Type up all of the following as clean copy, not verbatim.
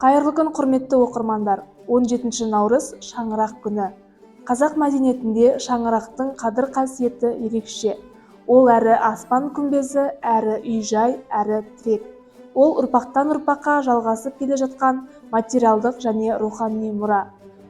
Қайырлы күн, құрметті оқырмандар. 17 наурыз шаңырақ күні. Қазақ мәдениетінде шаңырақтың қадір-қасиеті ерекше. Ол әрі аспан күмбезі, әрі үй-жай, әрі тірек. Ол ұрпақтан ұрпаққа жалғасып келе жатқан материалдық және рухани мұра.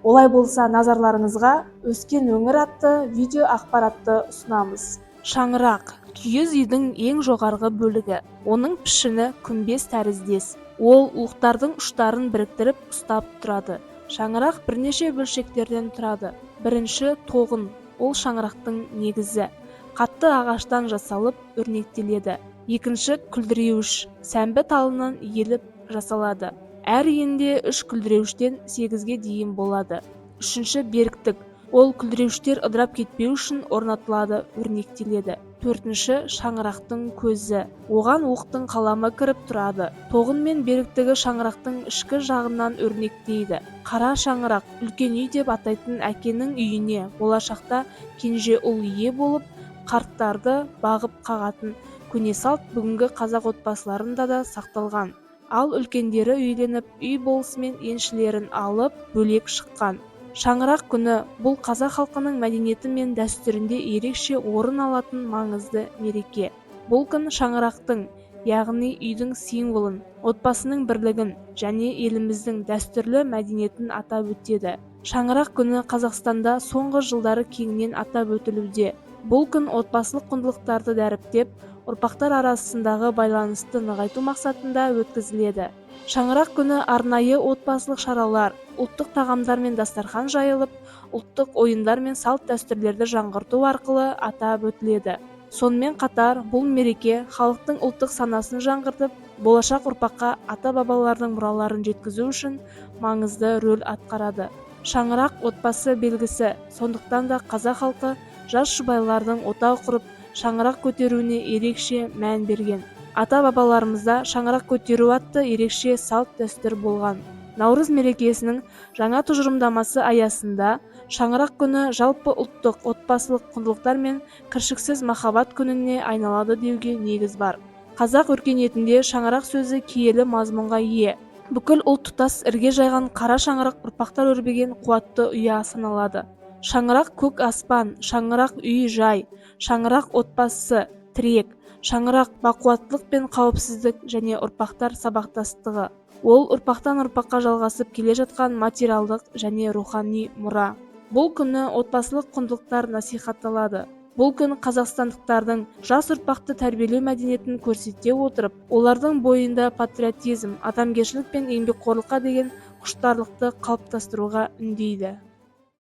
Олай болса, назарларыңызға «Өскен өңір» атты видео ақпаратты ұсынамыз. Шаңырақ – киіз үйдің ең жоғарғы бөлігі. Оның пішіні күмбез тәріздес. Ол уықтардың ұштарын біріктіріп ұстап тұрады. Шаңырақ бірнеше бөлшектерден тұрады. Бірінші – тоғын. Ол шаңырақтың негізі. Қатты ағаштан жасалып, өрнектеледі. Екінші – күлдіреуіш. Сәмбі талынан иіліп жасалады. Әр үйінде 3 күлдіреуіштен 8-ге дейін болады. Үшінші – беріктік. Ол күлдіреуіштер ыдырап кетпеу үшін орнатылады, өрнектеледі. Төртінші – шаңырақтың көзі. Оған уықтың қаламы кіріп тұрады. Тоғын мен беріктігі шаңырақтың ішкі жағынан өрнектейді. Қара шаңырақ, үлкен үй деп атайтын әкенің үйіне болашақта кенже ұл ие болып, қарттарды бағып қағатын көне салт бүгінгі қазақ отбасыларында да сақталған. Ал үлкендері үйленіп, үй болысымен еншілерін алып, бөлек шыққан. Шаңырақ күні бұл қазақ халқының мәдениеті мен дәстүрінде ерекше орын алатын маңызды мереке. Бұл күн шаңырақтың, яғни үйдің символын, отбасының бірлігін және еліміздің дәстүрлі мәдениетін атап өтеді. Шаңырақ күні Қазақстанда соңғы жылдары кеңінен атап өтілуде. Бұл күн отбасылық құндылықтарды дәріптеп, ұрпақтар арасындағы байланысты нығайту мақсатында өткізіледі. Шаңырақ күні арнайы отбасылық шаралар, ұлттық тағамдар мен дастархан жайылып, ұлттық ойындар мен салт дәстүрлерді жаңғырту арқылы атап өтіледі. Сонымен қатар, бұл мереке халықтың ұлттық санасын жаңғыртып, болашақ ұрпаққа ата-бабалардың мұраларын жеткізу үшін маңызды рөл атқарады. Шаңырақ отбасы белгісі, сондықтан да қазақ халқы жас жұбайлардың отау құрып, шаңырақ көтеруіне ерекше мән берген. Ата-бабаларымызда шаңырақ көтеру атты ерекше салт дәстүр болған. Наурыз мерекесінің жаңа тұжырымдамасы аясында шаңырақ күні жалпы ұлттық отбасылық құндылықтар мен кіршіксіз махаббат күніне айналады деуге негіз бар. Қазақ өркениетінде шаңырақ сөзі киелі мазмұнға ие. Бүкіл ұлт тұтас ірге жайған қара шаңырақ ұрпақтар өрбіген қуатты ұя саналады. Шаңырақ көк аспан, шаңырақ үй-жай, шаңырақ отбасы, тірек. Шаңырақ бақуаттылық пен қауіпсіздік және ұрпақтар сабақтастығы. Ол ұрпақтан ұрпаққа жалғасып келе жатқан материалдық және рухани мұра. Бұл күні отбасылық құндылықтар насихатталады. Бұл күн қазақстандықтардың жас ұрпақты тәрбиелеу мәдениетін көрсете отырып, олардың бойында патриотизм, адамгершілік пен еңбекқорлыққа деген құштарлықты қалыптастыруға үндейді.